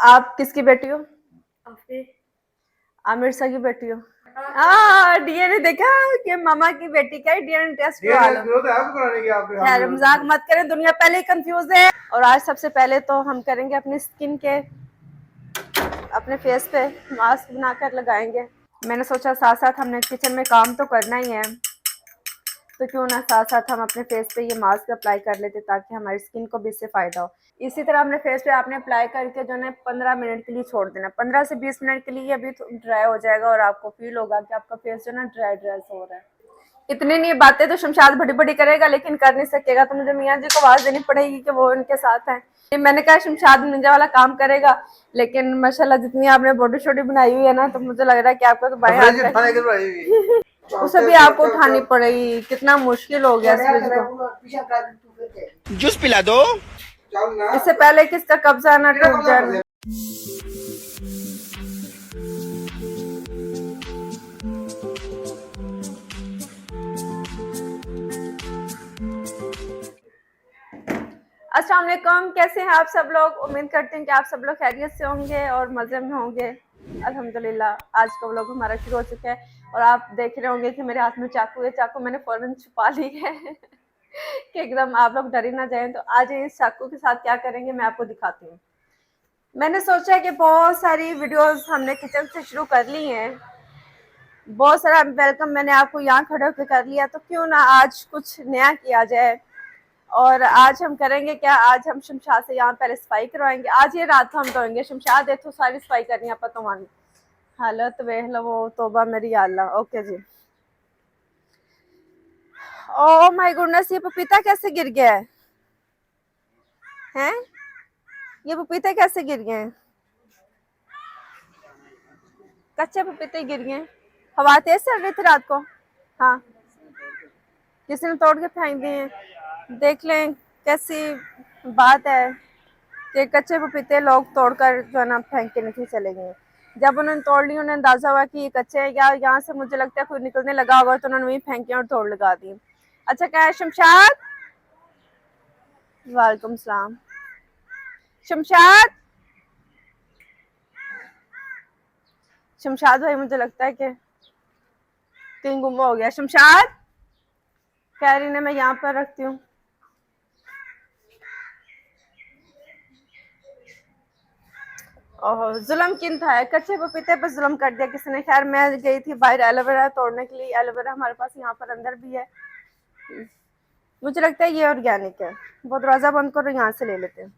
आप किसकी बेटी हो? आमिर शाह की बेटी हो? हाँ, डीएनए देखा कि मामा की बेटी का डीएनए टेस्ट करवा लो। खैर मजाक मत करें, दुनिया पहले ही कंफ्यूज है। और आज सबसे पहले तो हम करेंगे अपनी स्किन के अपने फेस पे मास्क बनाकर लगाएंगे। मैंने सोचा साथ साथ हमने किचन में काम तो करना ही है, तो क्यों ना साथ साथ हम अपने फेस पे ये मास्क अप्लाई कर लेते ताकि हमारी स्किन को भी इससे फायदा हो। इसी तरह अपने फेस पे आपने अप्लाई करके जो है 15 मिनट के लिए छोड़ देना। 15 से 20 मिनट के लिए अभी ड्राई हो जाएगा और आपको फील होगा कि आपका फेस जो ना ड्राई ड्राई हो रहा है। इतनी नहीं बातें तो शमशाद बड़ी बड़ी करेगा लेकिन कर नहीं सकेगा, तो मुझे मियाँ जी को आवाज देनी पड़ेगी कि वो उनके साथ हैं। मैंने कहा शमशाद निंजा वाला काम करेगा, लेकिन माशाल्लाह जितनी आपने बॉडी शॉडी बनाई हुई है ना, तो मुझे लग रहा है कि आपको तो बाएं हाथ का उसे भी आपको उठानी पड़ेगी। कितना मुश्किल हो गया इस चीज को। जूस पिला दो। इससे पहले किसका कब्जा ना टूट जाए। अस्सलाम वालेकुम, कैसे हैं आप सब लोग? उम्मीद करते हैं कि आप सब लोग खैरियत से होंगे और मज़े में होंगे। अल्हम्दुलिल्लाह आज का व्लॉग हमारा शुरू हो चुका है और आप देख रहे होंगे कि मेरे हाथ में चाकू है। चाकू मैंने फ़ौरन छुपा ली है कि एकदम आप लोग डर ही ना जाएं। तो आज इस चाकू के साथ क्या करेंगे मैं आपको दिखाती हूँ। मैंने सोचा कि बहुत सारी वीडियोस हमने किचन से शुरू कर ली हैं, बहुत सारा वेलकम मैंने आपको यहाँ खड़े होकर कर लिया, तो क्यों ना आज कुछ नया किया जाए। और आज हम करेंगे क्या, आज हम शमशाद से यहाँ पहले सफाई करवाएंगे। आज ये रात को हम धोएंगे। शमशाद देखो सारी सफाई करनी है तुम्हारी हालत वेख लो, वो तोबा मेरी अल्लाह। ओके जी। ओ माय गुडनेस, ये पपीता कैसे गिर गया है? हैं? ये पपीते कैसे गिर गए हैं? कच्चे पपीते गिर गए। हवा तेज चल रही थी रात को। हाँ, किसी ने तोड़ के फेंक दिए हैं। देख लें कैसी बात है कि कच्चे पपीते लोग तोड़कर जो है ना फेंक के नीचे चले गए। जब उन्होंने तोड़ ली, उन्हें अंदाजा हुआ कि ये कच्चे हैं, या यहाँ से मुझे लगता है कोई निकलने लगा होगा, तो उन्होंने वहीं फेंके और तोड़ लगा दी। अच्छा, क्या है शमशाद? वालेकुम सलाम। शमशाद, शमशाद भाई मुझे लगता है कि कहीं गुम हो गया। शमशाद, कह रही ने मैं यहाँ पर रखती हूँ। ओह, जुल्म किन था, कच्चे पपीते पर जुल्म कर दिया किसी ने। खैर मैं गई थी बाहर एलोवेरा तोड़ने के लिए। एलोवेरा हमारे पास यहाँ पर अंदर भी है, मुझे लगता है ये ऑर्गेनिक है। वो दरवाजा बंद करो, यहाँ से ले लेते हैं।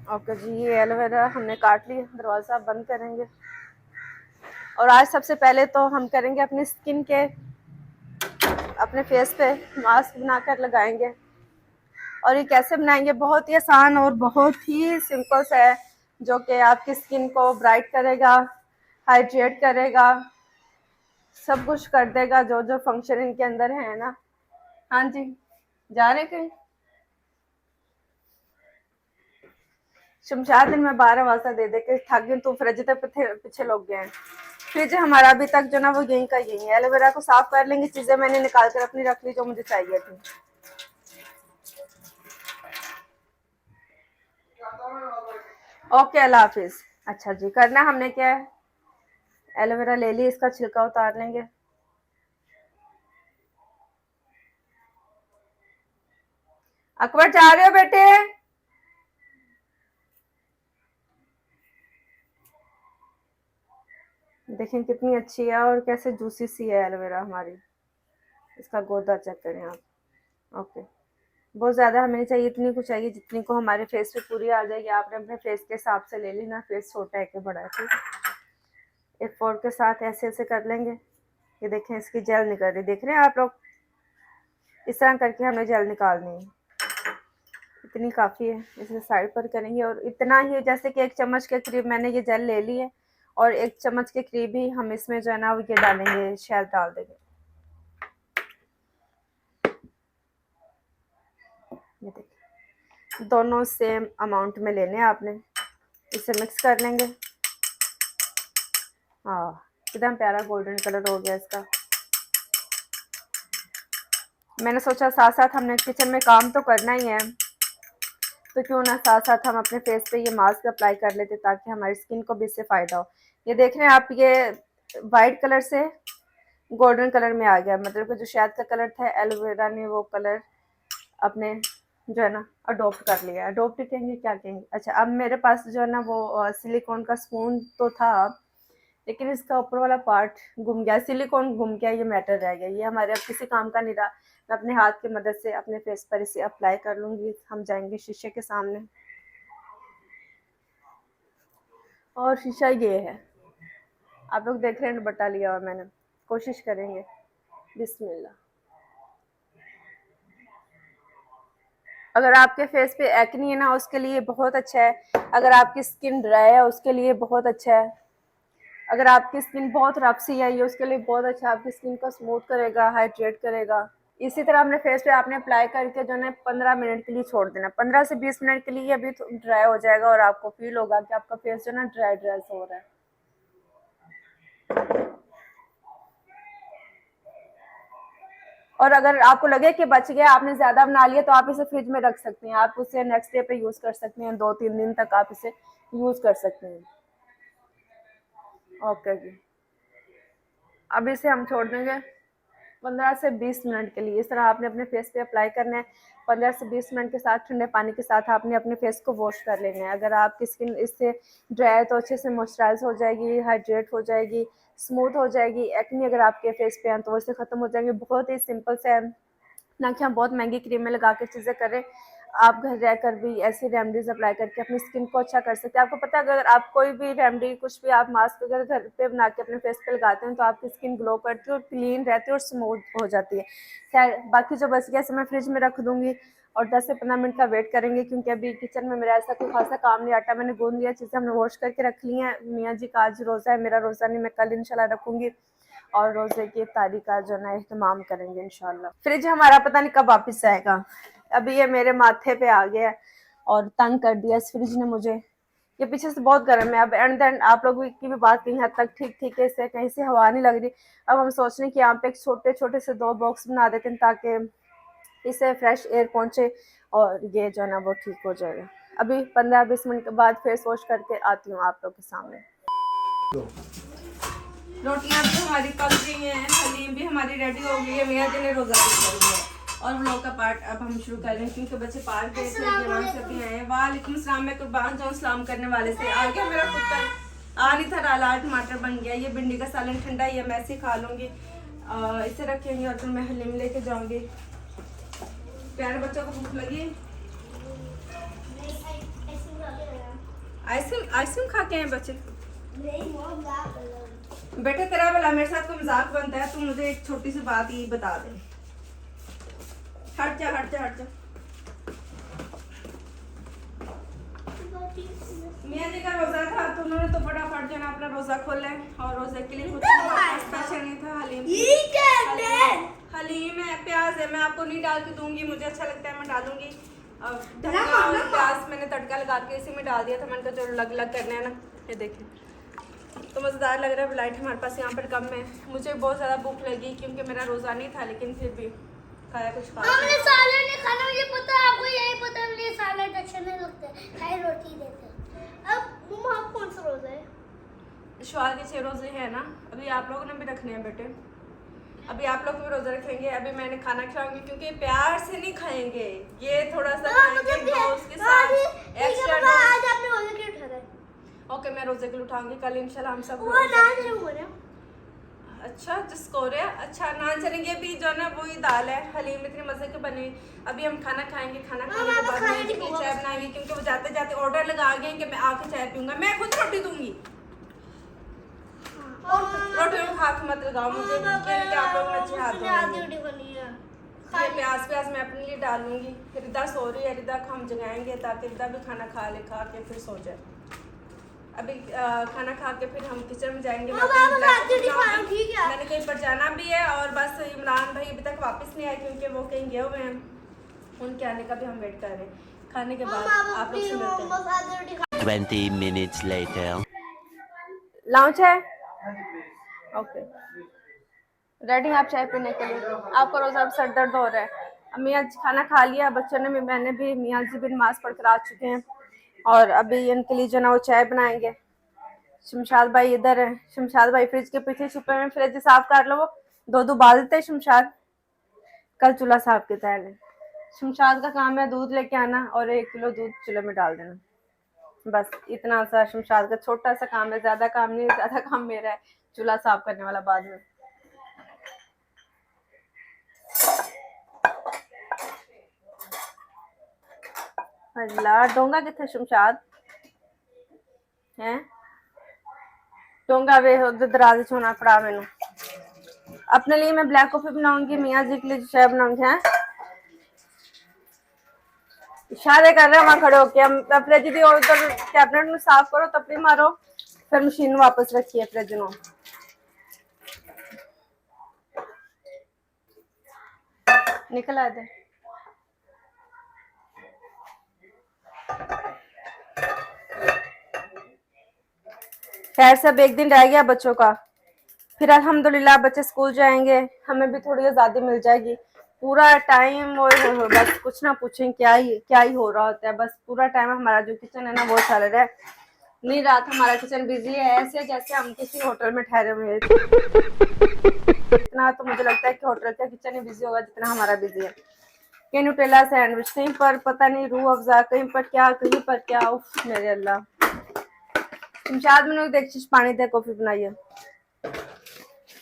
ओके जी, ये एलोवेरा हमने काट लिया, दरवाजा बंद करेंगे। और आज सबसे पहले तो हम करेंगे अपनी स्किन के अपने फेस पे मास्क बनाकर लगाएंगे। और ये कैसे बनाएंगे, बहुत ही आसान और बहुत ही सिंपल सा है, जो कि आपकी स्किन को ब्राइट करेगा, हाइड्रेट करेगा, सब कुछ कर देगा जो जो फंक्शन इनके अंदर है ना। हाँ जी, जा रहे कहीं? शमशाद दिन में 12 वास्ता दे दे के थक गई, तो फ्रिज तक पीछे लोग गए हैं। फ्रिज हमारा अभी तक जो ना वो यहीं का यहीं है। एलोवेरा को साफ कर लेंगे, चीजें मैंने निकाल कर अपनी रख ली जो मुझे चाहिए थी। ओके, अल्लाह हाफिज। अच्छा जी, करना हमने क्या है, एलोवेरा ले ली, इसका छिलका उतार लेंगे। अकबर जा रहे हो बेटे? देखें कितनी अच्छी है और कैसे जूसी सी है एलोवेरा हमारी। इसका गोदा चेक करें आप। ओके, बहुत ज़्यादा हमें नहीं चाहिए, इतनी कुछ चाहिए जितनी को हमारे फेस पे पूरी आ जाएगी। आपने अपने फेस के हिसाब से ले लेना, फेस छोटा है कि बड़ा है। ठीक, एक फोर्क के साथ ऐसे ऐसे कर लेंगे। ये देखें इसकी जेल निकल रही, देख रहे हैं आप लोग? इस तरह करके हमें जेल निकालनी है। इतनी काफ़ी है, इसे साइड पर करेंगे। और इतना ही, जैसे कि 1 चम्मच के करीब मैंने ये जेल ले ली है, और 1 चम्मच के करीब ही हम इसमें जो है ना वो ये डालेंगे, शहद डाल देंगे। ये देखिए, दोनों सेम अमाउंट में लेने हैं आपने। इसे मिक्स कर लेंगे। हाँ, कितना प्यारा गोल्डन कलर हो गया इसका। मैंने सोचा साथ साथ हमने किचन में काम तो करना ही है, तो क्यों ना साथ साथ हम अपने फेस पे ये मास्क अप्लाई कर लेते ताकि हमारी स्किन को भी इससे फ़ायदा हो। ये देख रहे हैं आप, ये वाइट कलर से गोल्डन कलर में आ गया, मतलब कि जो शहद का कलर था एलोवेरा ने वो कलर अपने जो है ना अडोप्ट कर लिया। अडोप्ट कहेंगे क्या कहेंगे, अच्छा अब मेरे पास जो है ना वो सिलिकॉन का स्पून तो था, लेकिन इसका ऊपर वाला पार्ट गुम गया, सिलिकॉन गुम गया, ये मैटर रह गया। ये हमारे अब किसी काम का नहीं रहा। मैं अपने हाथ की मदद से अपने फेस पर इसे अप्लाई कर लूँगी। हम जाएंगे शीशे के सामने और शीशा ये है, आप लोग देख रहे हैं दुपट्टा लिया हुआ मैंने। कोशिश करेंगे, बिस्मिल्लाह। अगर आपके फेस पे एक्नी है ना उसके लिए बहुत अच्छा है, अगर आपकी स्किन ड्राई है उसके लिए बहुत अच्छा है, अगर आपकी स्किन बहुत रफ सी है ये उसके लिए बहुत अच्छा है, आपकी स्किन को स्मूथ करेगा, हाइड्रेट करेगा। इसी तरह अपने फेस पे आपने अप्लाई करके जो है 15 मिनट के लिए छोड़ देना, 15 से 20 मिनट के लिए अभी तो ड्राई हो जाएगा और आपको फील होगा कि आपका फेस जो है ना ड्राई ड्राई हो रहा है। और अगर आपको लगे कि बच गया, आपने ज्यादा बना लिया, तो आप इसे फ्रिज में रख सकते हैं, आप उसे नेक्स्ट डे पे यूज कर सकते हैं, 2-3 दिन तक आप इसे यूज कर सकते हैं। ओके जी, अब इसे हम छोड़ देंगे 15 से 20 मिनट के लिए। इस तरह आपने अपने फेस पे अप्लाई करना है। 15 से 20 मिनट के साथ ठंडे पानी के साथ आपने अपने फेस को वॉश कर लेना है। अगर आपकी स्किन इससे ड्राई है तो अच्छे से मॉइस्चराइज हो जाएगी, हाइड्रेट हो जाएगी, स्मूथ हो जाएगी। एक्ने अगर आपके फेस पे हैं तो वैसे ख़त्म हो जाएंगे। बहुत ही सिंपल से है, ना कि हम बहुत महंगी क्रीमें लगा के चीज़ें करें। आप घर रहकर भी ऐसी रेमडीज अप्लाई करके अपनी स्किन को अच्छा कर सकते हैं। आपको पता है अगर आप कोई भी रेमडी, कुछ भी आप मास्क अगर घर पे बना के अपने फेस पे लगाते हैं तो आपकी स्किन ग्लो करती है और क्लीन रहती है और स्मूथ हो जाती है। खैर बाकी जो बच गया मैं फ्रिज में रख दूंगी और 10 से 15 मिनट का वेट करेंगे, क्योंकि अभी किचन में मेरा ऐसा कोई खासा काम नहीं। आटा मैंने गूंद लिया, चीज़ें हमने वॉश करके रख ली हैं। मियाँ जी का आज रोज़ा है, मेरा रोज़ा नहीं, मैं कल इंशाल्लाह रखूँगी और रोज़े की इफ्तारी का जो है एहतमाम करेंगे इंशाल्लाह। फ्रिज हमारा पता नहीं कब वापस आएगा। अभी ये मेरे माथे पे आ गया और तंग कर दिया इस फ्रिज ने मुझे। ये पीछे से बहुत गर्म है। अब एंड देन आप लोग की भी बात कहीं हद तक ठीक है, से कहीं से हवा नहीं लग रही। अब हम सोच रहे हैं कि यहाँ पे एक छोटे छोटे से 2 बॉक्स बना देते हैं ताकि इससे फ्रेश एयर पहुँचे और ये जो है ना वो ठीक हो जाएगा। अभी 15-20 मिनट के बाद फेस वॉश करके आती हूँ आप लोग के सामने। रोटियां भी हमारी पक गई हैं, हलीम भी हमारी रेडी हो गई है। मियाँ जी ने रोज़ा भी कर लिया और व्लॉग का पार्ट अब हम शुरू कर रहे हैं क्योंकि बच्चे पार्क गए थे, जवान से भी आए। वालेकुम सलाम, मैं कुर्बान जाऊँ सलाम करने वाले से आ गया मेरा पुत्र। आ नहीं था, लाल टमाटर बन गया। ये भिंडी का सालन ठंडा ही है, मैं ऐसे खा लूँगी। इसे रखेंगे और फिर मैं हलीम लेके जाऊँगी। प्यारे बच्चों को भूख लगी, आइसक्रीम खा के हैं बच्चे। बेटे तेरा वाला मेरे साथ कोई मजाक बनता है, तू मुझे एक छोटी सी बात ही बता दे। हट जा हट जा हट जा। मियाँ जी का रोजा था तो उन्होंने तो फटाफट जो है अपना रोजा खोला और रोजे के लिए कुछ स्पेशल नहीं था। हलीम है, प्याज है, मैं आपको नहीं डाल के दूंगी, मुझे अच्छा लगता है मैं डालूंगी। प्याज मैंने तड़का लगा के इसी में डाल दिया था। मैंने कहा जो अलग अलग करना है ना। ये देखिए तो मज़ेदार लग रहा है। लाइट हमारे पास यहाँ पर कम है। मुझे बहुत ज़्यादा भूख लगी क्योंकि मेरा रोज़ा नहीं था, लेकिन फिर भी खाया कुछ खा। हमने सालन नहीं खाना, मुझे पता है, आपको यही पता है। मुझे सालन अच्छे नहीं लगते, खाली रोटी देते हैं। अब मम्मा आप कौन सा रोज़ा है? शुआर के 6 रोज़े हैं ना, अभी आप लोगों ने भी रखने हैं बेटे। अभी आप लोग भी रोज़ा रखेंगे। अभी मैंने खाना खिलाऊंगी क्योंकि प्यार से नहीं खाएंगे, ये थोड़ा सा खाएंगे डोज के साथ एक्स्ट्रा डोज। आज आपने रोज़े क्यों उठा रहे? ओके मैं रोज़े के लिए उठाऊंगी कल इंशाल्लाह। हम सब अच्छा जिसको रहा अच्छा नान चलेंगे। अभी जो ना वही दाल है, हलीम इतनी मजे के बनी। अभी हम खाना खाएंगे, खाना खाने के बाद चाय बनाएंगे क्योंकि वो जाते जाते ऑर्डर लगा गए कि मैं आके चाय पीऊंगा। मैं खुद रोटी दूंगी, रोटी में हाथ मत लगाओ मुझे, आप लोग अच्छे हाथ। प्याज मैं अपने लिए डालूंगी। रिदा सो रही है, रिदा को हम जगाएंगे ताकि रिदा भी खाना खा के फिर सो जाए। अभी खाना खा के फिर हम किचन में जाएंगे। मैंने कहीं पर जाना भी है और बस इमरान भाई अभी तक वापस नहीं आए क्योंकि वो कहीं गए हुए हैं। उनके आने का भी हम वेट कर रहे हैं। खाने के बाद आप लोग से मिलते हैं। 20 minutes later. लॉन्च है ओके। रेडी आप चाय पीने के लिए? आपको रोज अब सर दर्द हो रहा है। अब मियाँ जी खाना खा लिया, बच्चों ने भी, मैंने भी, मियाँ जी भी नमाज पढ़ कर आ चुके हैं और अभी इनके लिए जो ना वो चाय बनाएंगे। शमशाद भाई इधर है, शमशाद भाई फ्रिज के पीछे छुपे हुए, फ्रिज साफ कर लो। वो दूध उबाल देते शमशाद, कल चूल्हा साफ के तैयार है। शमशाद का काम है दूध लेके आना और 1 किलो दूध चूल्हे में डाल देना, बस इतना सा शमशाद का छोटा सा काम है, ज्यादा काम नहीं, ज्यादा काम मेरा है चूल्हा साफ करने वाला बाद में। अल्लाह डोंगा कितने शमशाद है, डोंगा वे उधर दराज होना पड़ा मैनू। अपने लिए मैं ब्लैक कॉफी बनाऊंगी, मियाँ जी के लिए चाय बनाऊंगी। हैं इशारे कर रहे हैं वहां खड़े होके, हम फ्रिज दी उधर कैबिनेट में साफ करो तपड़ी मारो, फिर मशीन वापस रखिए फ्रिज नो। निकल आए थे। खैर सब एक दिन रह गया बच्चों का, फिर अल्हम्दुलिल्लाह बच्चे स्कूल जाएंगे, हमें भी थोड़ी आज़ादी मिल जाएगी। पूरा टाइम और बस कुछ ना पूछें क्या ही हो रहा होता है, बस पूरा टाइम हमारा जो किचन है ना वो चल रहा है। नहीं रात हमारा किचन बिजी है, ऐसे जैसे हम किसी होटल में ठहरे हुए हैं। इतना तो मुझे लगता है कि होटल का किचन ही बिजी होगा जितना हमारा बिजी है। कहीं न्यूटेला सैंडविच, कहीं पर पता नहीं रूह अफ़ज़ा, कहीं पर क्या, कहीं पर क्या। उफ मेरे अल्लाह। शमशाद मैंने देखिए पानी दे कॉफी बनाई है,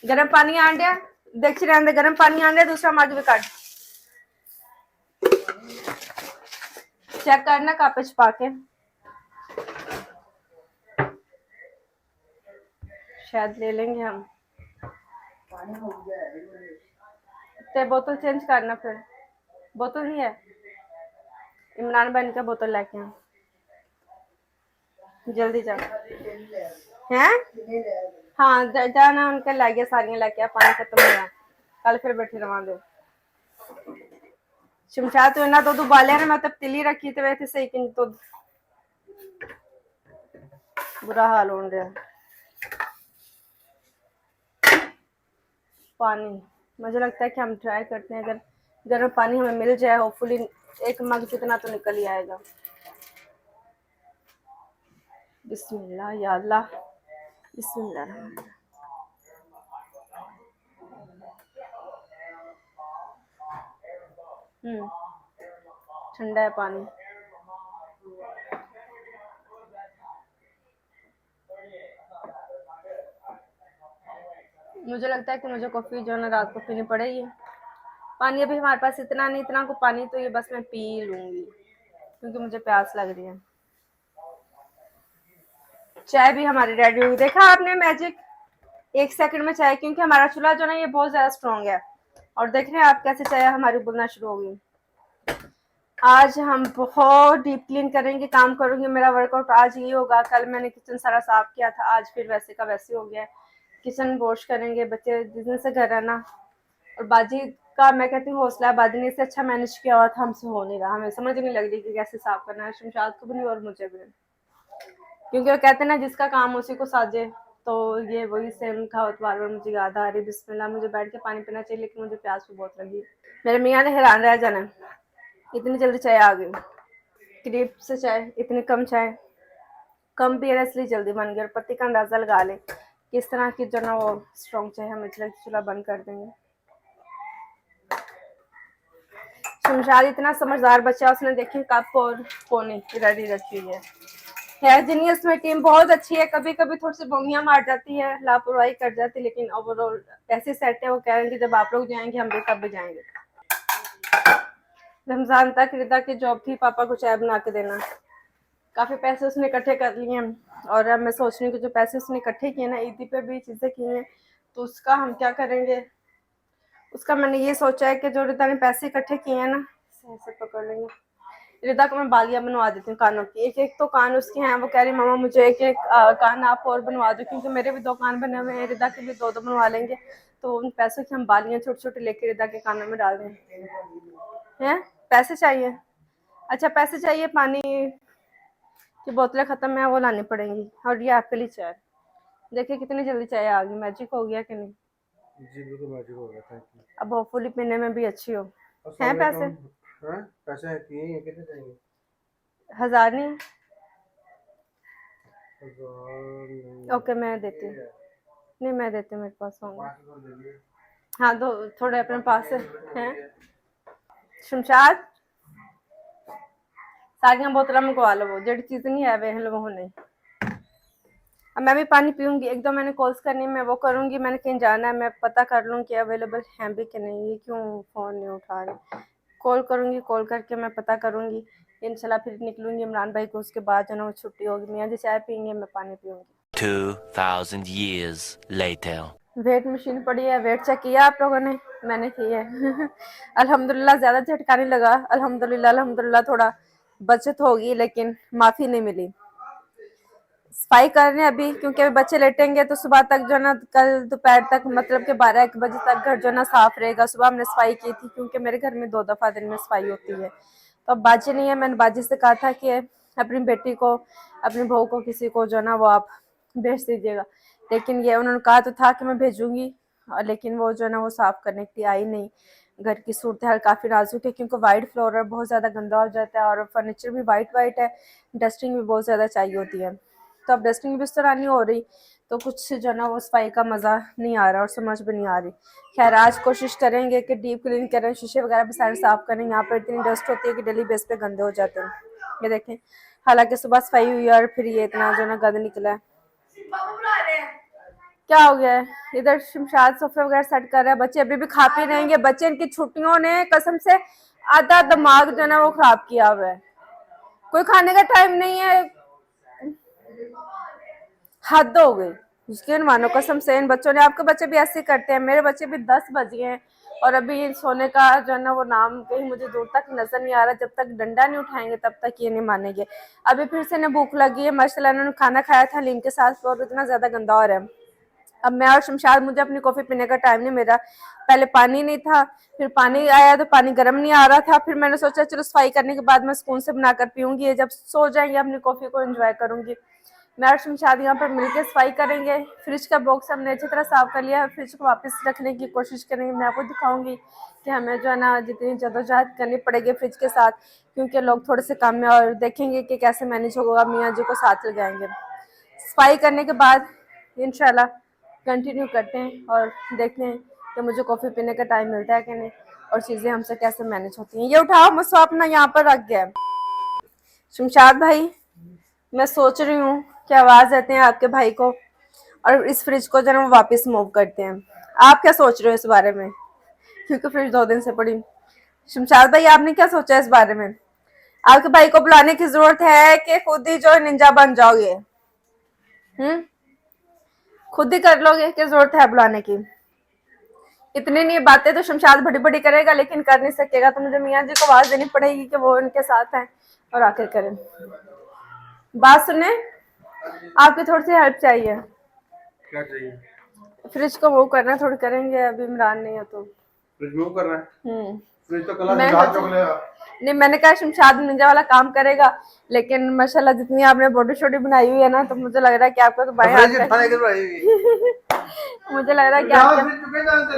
गरम पानी आन दिया, देख रहने गरम पानी आन दिया, दूसरा मग भी काट चेक करना कप च पा के, शायद ले लेंगे हम। ते बोतल चेंज करना, फिर बोतल नहीं है, इमरान बन का बोतल लेके आ, जल्दी जा। हैं हाँ जाना उनके लै गया, सारियां लेके आ, पानी खत्म हो गया, कल फिर बैठे रवांगे। शमशाद तो इन्ना दुध उबालिया ने, मैं तो पतीली रखी ते वैसे सही कि दुध बुरा हाल हो रहा। पानी मुझे लगता है कि हम ट्राई करते हैं, अगर गर्म पानी हमें मिल जाए होपफुली 1 मग जितना तो निकल ही आएगा। बिस्मिल्लाह या अल्लाह, बिस्मिल्लाह। ठंडा है पानी। मुझे लगता है कि मुझे कॉफी जो है ना रात को पीनी पड़ेगी। पानी अभी हमारे पास इतना नहीं, इतना को पानी तो ये बस मैं पी लूंगी क्योंकि मुझे प्यास लग रही है। चाय भी हमारी रेडी होगी, देखा आपने मैजिक, 1 सेकंड में चाय, क्योंकि हमारा चूल्हा जो ना ये बहुत ज्यादा स्ट्रॉन्ग है। और देख रहे हैं आप कैसे चाय हमारी उबलना शुरू होगी। आज हम बहुत डीप क्लीन करेंगे, काम करूंगी, मेरा वर्कआउट आज ये होगा। कल मैंने किचन सारा साफ किया था, आज फिर वैसे का वैसे हो गया। किचन वॉश करेंगे, बच्चे जिस दिन से घर रहना, और बाजी का मैं कहती हूँ हौसला, बाजी ने इससे अच्छा मैनेज किया हुआ था, हमसे हो नहीं रहा, हमें समझ नहीं लग रही कि कैसे साफ करना है, शमशाद को भी नहीं और मुझे भी नहीं, क्योंकि वो कहते हैं ना जिसका काम उसी को साजे। तो ये वही सेम कहावत बार बार मुझे याद आ रही। बिस्मिल्लाह, मुझे बैठ के पानी पीना चाहिए लेकिन मुझे प्यास भी बहुत लगी। मेरे मियाँ ने हैरान रह जाना, इतनी जल्दी चाय आ गई, करीब से चाय, इतनी कम चाय, कम भी है इसलिए जल्दी बन गई। और पत्ती का अंदाजा लगा ले किस तरह की जो ना वो स्ट्रॉन्ग चाय, हम चूल्हा बंद कर देंगे। शमशाद इतना समझदार बच्चा, उसने देखी कप और कोने रेडी रखी हुई है। जीनियस में टीम बहुत अच्छी है, कभी कभी थोड़ी सी बोंगियां मार जाती है, लापरवाही कर जाती है, लेकिन ओवरऑल ऐसे सेट है। वो कह रहे हैं कि जब आप लोग जाएंगे हम भी तब भी जाएंगे। रमजान तक रिदा की जॉब थी पापा को चाय बना के देना, काफी पैसे उसने इकट्ठे कर लिए हैं। और अब मैं सोच रही हूँ कि जो पैसे उसने इकट्ठे किए ना, ईदी पे भी चीजें की हैं, तो उसका हम क्या करेंगे। उसका मैंने ये सोचा है कि जो रिदा ने पैसे इकट्ठे किए हैं ना, ऐसे पकड़ लेंगे, रिदा को मैं बालियां बनवा देती हूँ कानों की। एक एक तो कान उसके हैं, वो कह रही मामा मुझे एक एक कान आप और बनवा दो, क्योंकि मेरे भी 2 कान बने हुए हैं, रिदा के भी 2 बनवा लेंगे। तो उन पैसों की हम बालियां छोटे छोटे लेके रिदा के कानों में डाल दें। हैं पैसे चाहिए? अच्छा पैसे चाहिए, पानी की बोतलें खत्म है, वो लानी पड़ेंगी। और ये आपके लिए चाय, देखिए कितनी जल्दी चाय आ गई, मैजिक हो गया कि नहीं। जी बिल्कुल मैजिक होगा, थैंक यू। अब होपफुली पीने में भी अच्छी हो। हैं अस्सलाम पैसे? वालेकुम। हैं पैसे हैं किए कितने चाहिए? 1000 नहीं है? 1000 नहीं ओके मैं देती हूँ। है। नहीं मैं देती हूँ, मेरे पास होंगे। 500 दे दिए। हाँ दो, थोड़े अपने पास हैं। शमशाद सारियां बोतल मंगवा लो, वो जेडी चीज नहीं है वे वो नहीं। अब मैं भी पानी पीऊंगी, एक दो मैंने कॉल्स करनी है, मैं वो करूंगी। मैंने कहीं जाना है, मैं पता कर लूँ कि अवेलेबल हैं भी कि नहीं। ये क्यों फ़ोन नहीं उठा रहे? कॉल करूंगी, कॉल करके मैं पता करूंगी। इंशाल्लाह फिर निकलूंगी इमरान भाई को, उसके बाद जो ना वो छुट्टी होगी। मियाँ जी चाय पियेंगे, मैं पानी पीऊंगी। 2000 years later. वेट मशीन पड़ी है, वेट चेक किया आप लोगों ने? मैंने की है। अल्हम्दुलिल्लाह ज़्यादा झटका नहीं लगा। अल्हम्दुलिल्लाह अल्हम्दुलिल्लाह थोड़ा बचत होगी, लेकिन माफ़ी नहीं मिली। सफाई कर रहे हैं अभी, क्योंकि अभी बच्चे लेटेंगे तो सुबह तक जो ना, कल दोपहर तक मतलब कि 12-1 बजे तक घर जो ना साफ रहेगा। सुबह हमने सफाई की थी, क्योंकि मेरे घर में 2 दफ़ा दिन में सफाई होती है। तो अब बाजी नहीं है, मैंने बाजी से कहा था कि अपनी बेटी को, अपनी बहू को, किसी को जो ना वो आप भेज दीजिएगा। लेकिन ये उन्होंने कहा तो था कि मैं भेजूंगी, लेकिन वो जो ना वो साफ करने के लिए आई नहीं। घर की सूरत हाल काफ़ी नाजुक है, क्योंकि वाइट फ्लोर है, बहुत ज़्यादा गंदा हो जाता है, और फर्नीचर भी वाइट है। डस्टिंग भी बहुत ज़्यादा चाहिए होती है। तो अब डस्टिंग भी इस तरह नहीं हो रही, तो कुछ जो ना वो सफाई का मज़ा नहीं आ रहा और समझ भी नहीं आ रही। खैर आज कोशिश करेंगे कि डीप क्लीन करें, शीशे वगैरह भी सारे साफ़ करें। यहाँ पर इतनी डस्ट होती है कि डेली बेस पे गंदे हो जाते हैं। ये देखें, हालांकि सुबह सफाई हुई है और फिर ये इतना जो ना गंद निकला है। क्या हो गया है? इधर शमशाद सोफे वगैरह सेट कर रहा है, बच्चे अभी भी खा पी रहेंगे। बच्चे इनकी छुट्टियों ने कसम से आधा दिमाग जो ना वो खराब किया हुआ है। कोई खाने का टाइम नहीं है, हद हो गई। यकीन मानो कसम से, इन बच्चों ने, आपके बच्चे भी ऐसे करते हैं। मेरे बच्चे भी 10 बज गए हैं और अभी सोने का जो है ना वो नाम कहीं मुझे दूर तक नजर नहीं आ रहा। जब तक डंडा नहीं उठाएंगे तब तक ये नहीं मानेंगे। अभी फिर से इन्हें भूख लगी है, माशाल्लाह इन्होंने खाना खाया था लीम के साथ, और इतना ज्यादा गंदा हो रहा है। अब मैं और शमशाद, मुझे अपनी कॉफी पीने का टाइम नहीं मेरा। पहले पानी नहीं था, फिर पानी आया तो पानी गर्म नहीं आ रहा था। फिर मैंने सोचा चलो सफाई करने के बाद मैं सुकून से बनाकर पीऊंगी, जब सो जाएंगे अपनी कॉफी को एंजॉय करूंगी। मैं और शमशाद यहाँ पर मिलकर सफाई करेंगे। फ्रिज का बॉक्स हमने अच्छी तरह साफ कर लिया है, फ्रिज को वापस रखने की कोशिश करेंगे। मैं आपको दिखाऊंगी कि हमें जो है ना जितनी जद्दोजहद करनी पड़ेगी फ्रिज के साथ, क्योंकि लोग थोड़े से कम है, और देखेंगे कि कैसे मैनेज होगा। मियाँ जी को साथ लगाएंगे। सफाई करने के बाद इंशाल्लाह कंटिन्यू करते हैं और देखते हैं कि मुझे कॉफ़ी पीने का टाइम मिलता है कि नहीं, और चीज़ें हमसे कैसे मैनेज होती हैं। ये उठाओ, मुझसे अपना यहाँ पर रख गया। शमशाद भाई, मैं सोच रही हूँ कि आवाज़ देते हैं आपके भाई को और इस फ्रिज को जो है वो वापस मूव करते हैं। आप क्या सोच रहे हो इस बारे में? क्योंकि फ्रिज 2 दिन से पड़ी। शमशाद भाई, आपने क्या सोचा इस बारे में? आपके भाई को बुलाने की जरूरत है कि खुद ही जो निंजा बन जाओगे? खुद ही कर लोगे कि जरूरत है बुलाने की? इतनी नहीं बातें तो शमशाद बड़ी बड़ी करेगा, लेकिन कर नहीं सकेगा, तो मुझे मियाँ जी को आवाज देनी पड़ेगी कि वो उनके साथ हैं और आकर करें। बात सुने, आपकी थोड़ी सी हेल्प चाहिए। क्या चाहिए? फ्रिज को मूव करना थोड़ी करेंगे, अभी इमरान नहीं है तो। फ्रिज मूव कर रहा है? फ्रिज तो कल मैं शमशाद चुक लेगा। नहीं, मैंने कहा शमशाद निंजा वाला काम करेगा, लेकिन माशाल्लाह जितनी आपने बॉडी शॉडी बनाई हुई है ना, तो मुझे लग रहा है कि आपका तो बाएं हाथ का मुझे लग रहा है कि आपका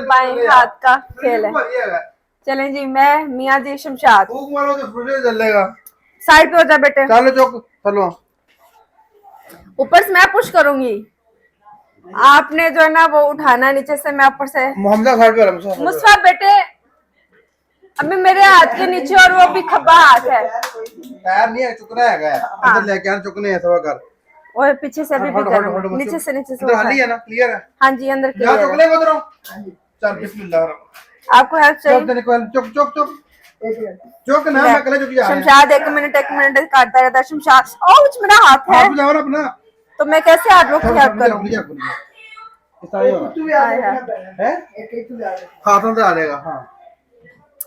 बाएं हाथ का खेल है। चलें जी, मैं मियाँ जी शमशाद। फूंक मारो तो फ्रिज जलेगा। साइड पे हो जा बेटे। चलो चुक, चलो। ऊपर से मैं पुश करूंगी, आपने जो है ना वो उठाना नीचे से, मैं ऊपर से। मोहम्मद साइड पे रहो। मुस्फा बेटे, अभी मेरे हाथ के नीचे, और वो भी खब्बा हाथ है। पैर नहीं है, चुकना है। अंदर लेके आना, चुकने है थोड़ा कर। और पीछे से भी करूंगी, नीचे से खाली है ना? क्लियर है? हाँ जी, अंदर जा क्लियर चुकने है। उधर। चल बिस्मिल्लाह। आपको हेल्प चाहिए? चुक चुक चुक चुक ना, मैं कल चुक जा। शमशाद एक मिनट काटता रहता है शमशाद। ओह मेरा हाथ है, आप लाओ अपना, तो मैं कैसे आप लोग की हेल्प करूं? हाथों से आ जाएगा। हाँ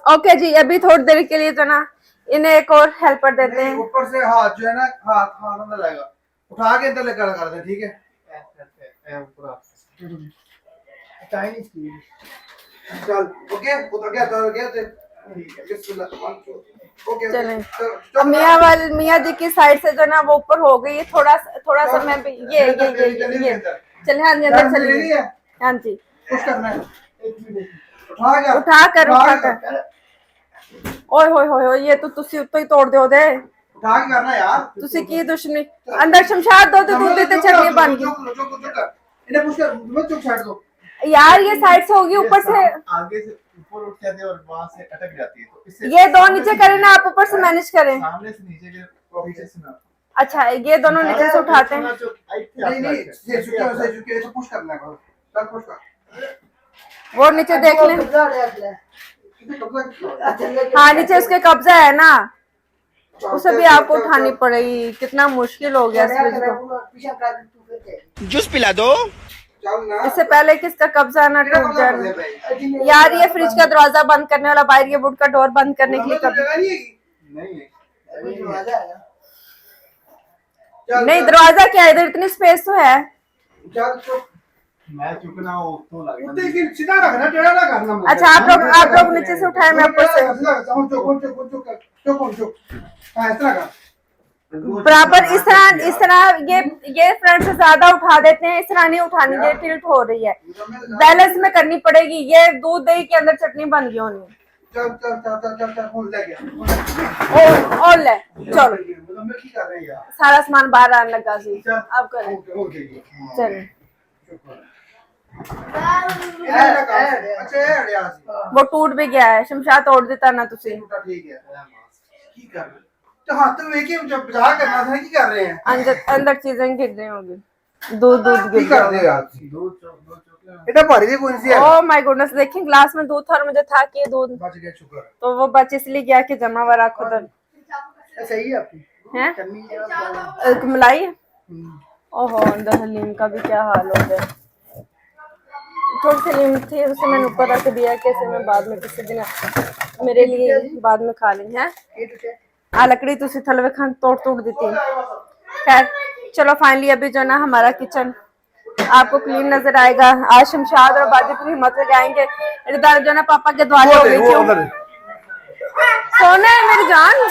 ओके जी, अभी थोड़ी देर के लिए तो ना इन्हें एक और हेल्पर देते हैं। ऊपर से हाथ जो है ना, हाथों से जाएगा, उठा के अंदर लेकर कर दे, ठीक है? चल ओके, उतर गया तो गया थे। चलें, मियाँ जी की साइड से जो ना वो ऊपर हो गई है, थोड़ा सा मैं भी ये चले। हाँ जी, अंदर चलिए। हाँ जी, पुश करना है। उठा के उठा कर ओए होए होए होए, ये तो तुसी उत्तो ही तोड़ दो दे। उठा के करना यार। तुसी की दुश्मनी अंदर शमशाद दो ते दूध देते चटनी बन गई चुप इन्हें पुश कर मत, चुप साइड दो यार, ये साइड से होगी, ऊपर से आगे से ऊपर उठ जाती है और वहां से अटक जाती है, तो इससे ये दो नीचे करें ना, आप ऊपर से मैनेज करें। सामने से नीचे के पीछे से ना। अच्छा, ये दोनों नीचे से उठाते हैं। नहीं नहीं ये झुके ऐसे पुश करना है। चल पुश कर। वो नीचे देख लें। कितने कब्जा हाँ, नीचे उसके कब्जा है ना, उसे भी आपको उठानी पड़ेगी। कितना मुश्किल हो गया इस फ्रिज को। जूस पिला दो। चल ना। इससे पहले किसका कब्जा ना टूट जाए। यार, ये फ्रिज का दरवाजा बंद करने वाला बाहर, ये वुड का डोर बंद करने के लिए नहीं, दरवाजा क्या है इधर, इतनी स्पेस तो है। चल चुप। मैं चुकना हो तो लग उठे कि सीधा रखना, टेढ़ा ना करना मुझे। अच्छा, आप लोग नीचे से उठाए, मैं ऊपर से चुप हां इस तरह का बराबर इस तरह ये फ्रंट से ज्यादा उठा देते हैं, इस तरह नहीं उठानी, ये टिल्ट हो रही है, बैलेंस में करनी पड़ेगी। ये दूध दही के अंदर चटनी बन गई होनी। चल चल चल चल चल चल फोन ले गया और ले चलो, मैं की कर रहे हैं यार। सारा सामान बाहर आने लगा सी। अब करें, चलिए। अच्छा है यार। वो टूट भी गया है, शमशाद तोड़ देता ना तुसी। ठीक है की कर रहे तो हां तो वे की जब बजा करना था की कर रहे हैं। अंदर चीजें गिर रही होगी, दूध की गिर कर रहे हो यार। दो चॉकलेट এটা भरी दी कौन सी है? ओह माय गुडनेस, देखिए ग्लास में दूध था और मुझे था कि ये दूध, बच गया शुक्र। तो वो बच इसलिए गया कि जमा हुआ रखो तो सही है आपकी है। एक मलाई है। ओहो, अंदर हलीम का भी क्या हाल हो गया। थोड़ी सी हलीम थी, उसे मैंने ऊपर रख दिया कि इसे मैं बाद में किसी दिन मेरे लिए बाद में खा लेंगे। हैं आ लकड़ी तुसी थलवे खान तोड़ दी थी। खैर चलो, फाइनली अभी जो ना हमारा किचन आपको क्लीन नजर आएगा। आज शमशाद और बाजी पूरी हिम्मत लगाएंगे। इधर जो ना पापा के द्वारे हो गई क्यों सोना है मेरी जान,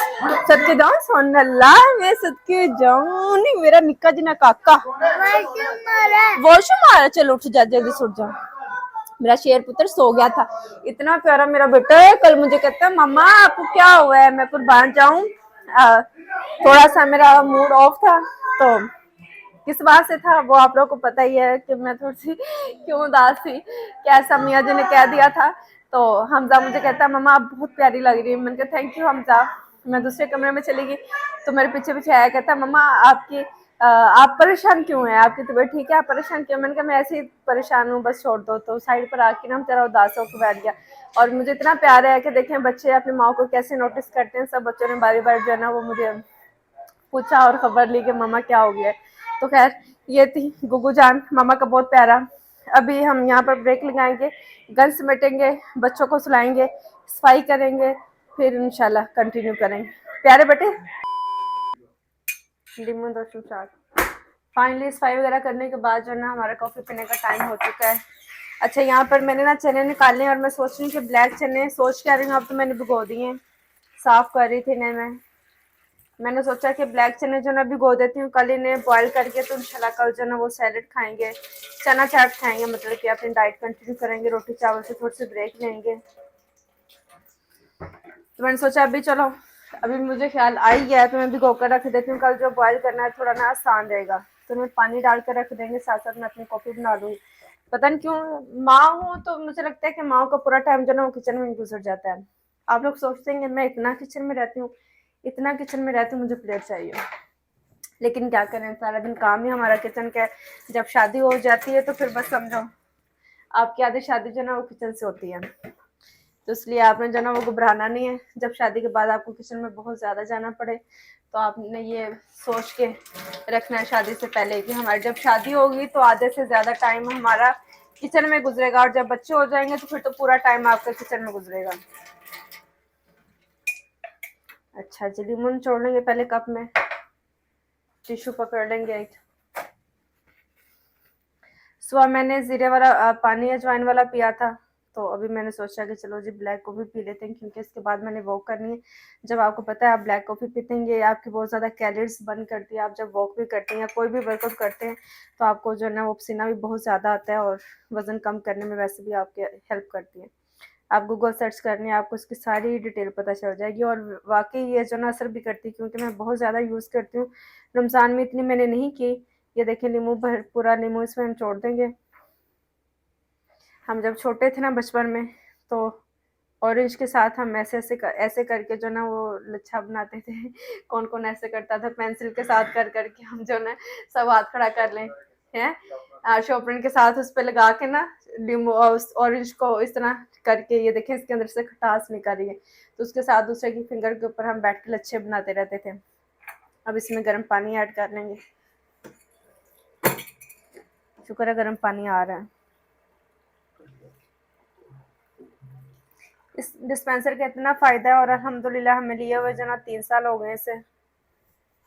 सदके जाऊं सोना, अल्लाह मैं सदके जाऊं। नहीं मेरा निक्का जी ना काका वॉशरूम आ रहा, चलो उठ जा, जल्दी से उठ जा। मेरा शेर पुत्र सो गया था, इतना प्यारा मेरा बेटा है। कल मुझे कहता है मम्मा आपको क्या हुआ है, मैं कुर्बान जाऊं। थोड़ा सा मेरा मूड ऑफ था, तो किस बात से था वो आप लोगों को पता ही है कि मैं थोड़ी सी क्यों उदास थी, कैसा मियाँ जी ने कह दिया था। तो हमजा मुझे कहता है मम्मा आप बहुत प्यारी लग रही है। मैंने कहा थैंक यू हमजा। मैं दूसरे कमरे में चली गई तो मेरे पीछे पीछे आया, कहता मम्मा आप परेशान क्यों हैं, आपकी तबीयत ठीक है, आप परेशान क्यों। मैंने कहा मैं ऐसे ही परेशान हूँ, बस छोड़ दो। तो साइड पर आके ना तेरा उदास होकर बैठ गया। और मुझे इतना प्यार है कि देखें बच्चे अपनी माँ को कैसे नोटिस करते हैं। सब बच्चों ने बारी बारी जो है ना वो मुझे पूछा और खबर ली कि मम्मा क्या हो गया। तो खैर ये थी गुगू जान, मामा का बहुत प्यारा। अभी हम यहाँ पर ब्रेक लगाएंगे, गन समेटेंगे, बच्चों को सुलाएंगे, सफाई करेंगे, फिर इंशाल्लाह कंटिन्यू करेंगे। प्यारे बेटे फाइनली सफाई वगैरह करने के बाद जो ना हमारा कॉफ़ी पीने का टाइम हो चुका है। अच्छा, यहाँ पर मैंने ना चने निकालने और मैं सोच रही हूँ कि ब्लैक चने सोच के आ रही हूँ, अब तो मैंने भिगो दिए हैं, साफ़ कर रही थी इन्हें मैंने सोचा कि ब्लैक चने जो ना भिगो देती हूँ, कल इन्हें बॉईल करके तो इंशाल्लाह कल जो ना वो सैलेड खाएंगे, चना चाट खाएंगे, मतलब कि अपनी डाइट कंटिन्यू करेंगे, रोटी चावल से थोड़ी सी ब्रेक लेंगे। तो मैंने सोचा अभी चलो, अभी मुझे ख्याल आ ही गया तो मैं भिगो कर रख देती हूँ, कल जो बॉईल करना है थोड़ा ना आसान रहेगा। तो मैं पानी डाल कर रख देंगे, साथ साथ मैं अपनी कॉफ़ी बना लूँगी। पता नहीं क्यों माँ हूँ तो मुझे लगता है कि माँ का पूरा टाइम जो ना वो किचन में गुजर जाता है। आप लोग सोचते हैं मैं इतना किचन में रहती हूँ, इतना किचन में रहती हूँ, मुझे प्लेट चाहिए, लेकिन क्या करें, सारा दिन काम ही हमारा किचन का है। जब शादी हो जाती है तो फिर बस समझो आपकी आधी शादी जो ना वो किचन से होती है। तो इसलिए आपने जो ना वो घबराना नहीं है, जब शादी के बाद आपको किचन में बहुत ज़्यादा जाना पड़े तो आपने ये सोच के रखना है शादी से पहले कि हमारी जब शादी होगी तो आधे से ज़्यादा टाइम हमारा किचन में गुजरेगा, और जब बच्चे हो जाएंगे तो फिर तो पूरा टाइम आपका किचन में गुजरेगा। अच्छा जी, लीमन छोड़ लेंगे पहले कप में, टिश्यू पकड़ लेंगे एक। सुबह मैंने जीरे वाला पानी अजवाइन वाला पिया था, तो अभी मैंने सोचा कि चलो जी ब्लैक कॉफ़ी पी लेते हैं, क्योंकि इसके बाद मैंने वॉक करनी है। जब आपको पता है आप ब्लैक कॉफ़ी पीतेंगे, आपकी बहुत ज़्यादा कैलोरीज बर्न करती है। आप जब वॉक भी करते हैं या कोई भी वर्कआउट करते हैं तो आपको जो है ना वो पसीना भी बहुत ज़्यादा आता है, और वज़न कम करने में वैसे भी आपके हेल्प करती है। आप गूगल सर्च करने आपको इसकी सारी डिटेल पता चल जाएगी, और वाकई ये जो ना असर भी करती है, क्योंकि मैं बहुत ज़्यादा यूज़ करती हूँ। रमज़ान में इतनी मैंने नहीं की। ये देखिए नींबू भर, पूरा नींबू इसमें हम छोड़ देंगे। हम जब छोटे थे ना बचपन में, तो ऑरेंज के साथ हम ऐसे करके जो ना वो लच्छा बनाते थे। कौन कौन ऐसे करता था, पेंसिल के साथ कर करके हम जो ना सब हाथ खड़ा कर लें हैं, शॉपरिन के साथ उस पर लगा के ना नींबू और उस ऑरेंज को इस तरह करके, ये देखें इसके अंदर से खटास निकल रही है, तो उसके साथ दूसरे की फिंगर के ऊपर हम बैठ के लच्छे बनाते रहते थे। अब इसमें गर्म पानी ऐड कर लेंगे। शुक्र है गर्म पानी आ रहा है। इस डिस्पेंसर का इतना फ़ायदा है, और अल्हम्दुलिल्लाह हमें लिए हुए जो ना 3 साल हो गए इसे।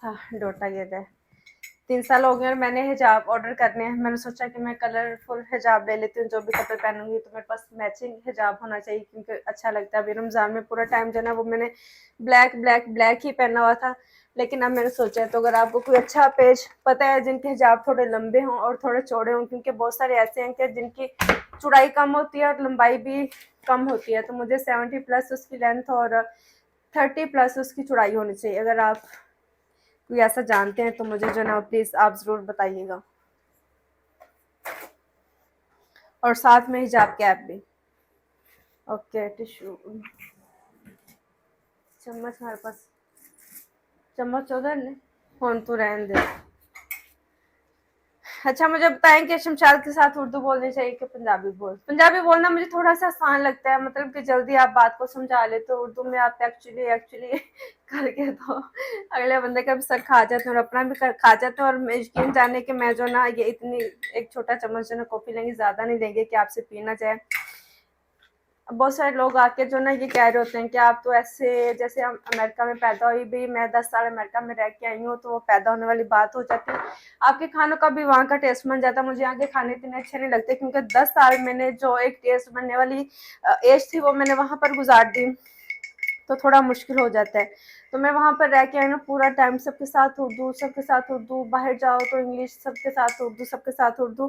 हाँ डोटा ये है, 3 साल हो गए और मैंने हिजाब ऑर्डर करने हैं। मैंने सोचा कि मैं कलरफुल हिजाब ले लेती हूँ, जो भी कपड़े पहनूंगी तो मेरे पास मैचिंग हिजाब होना चाहिए, क्योंकि अच्छा लगता है। अभी रमज़ान में पूरा टाइम जो है ना वो मैंने ब्लैक ब्लैक ब्लैक ही पहना हुआ था, लेकिन अब मैंने सोचा तो अगर आपको कोई अच्छा पेज पता है जिनके हिजाब थोड़े लंबे हों और थोड़े चौड़े हों, क्योंकि बहुत सारे ऐसे हैं कि जिनकी चौड़ाई कम होती है और लंबाई भी कम होती है, तो मुझे 70+ उसकी लेंथ और 30+ उसकी चौड़ाई होनी चाहिए। अगर आप कोई ऐसा जानते हैं तो मुझे जो ना प्लीज़ आप ज़रूर बताइएगा। और साथ में हिजाब कैप भी। ओके टिश्यू, चम्मच हमारे पास, चम्मच उधर ने फोन तो रहने दे। अच्छा मुझे बताएं कि शमशाद के साथ उर्दू बोलनी चाहिए कि पंजाबी बोलना मुझे थोड़ा सा आसान लगता है, मतलब कि जल्दी आप बात को समझा लेते हो। उर्दू में आप एक्चुअली करके तो अगले बंदे का भी सर खा जाते हैं और अपना भी खा जाते हैं। और मैं यकीन जाने कि मैं जो ना ये इतनी एक छोटा चम्मच जो ना कॉफ़ी लेंगे, ज़्यादा नहीं लेंगे कि आपसे पी ना जाए। बहुत सारे लोग आके जो ना ये कह रहे होते हैं कि आप तो ऐसे जैसे हम अमेरिका में पैदा हुई भी, मैं 10 साल अमेरिका में रह के आई हूँ, तो वो पैदा होने वाली बात हो जाती है। आपके खानों का भी वहाँ का टेस्ट बन जाता है। मुझे यहाँ के खाने इतने अच्छे नहीं लगते, क्योंकि 10 साल मैंने जो एक टेस्ट बनने वाली एज थी वो मैंने वहाँ पर गुजार दी, तो थोड़ा मुश्किल हो जाता है। तो मैं वहाँ पर रह के आई ना पूरा टाइम सबके साथ उर्दू, बाहर जाओ तो इंग्लिश, सबके साथ उर्दू।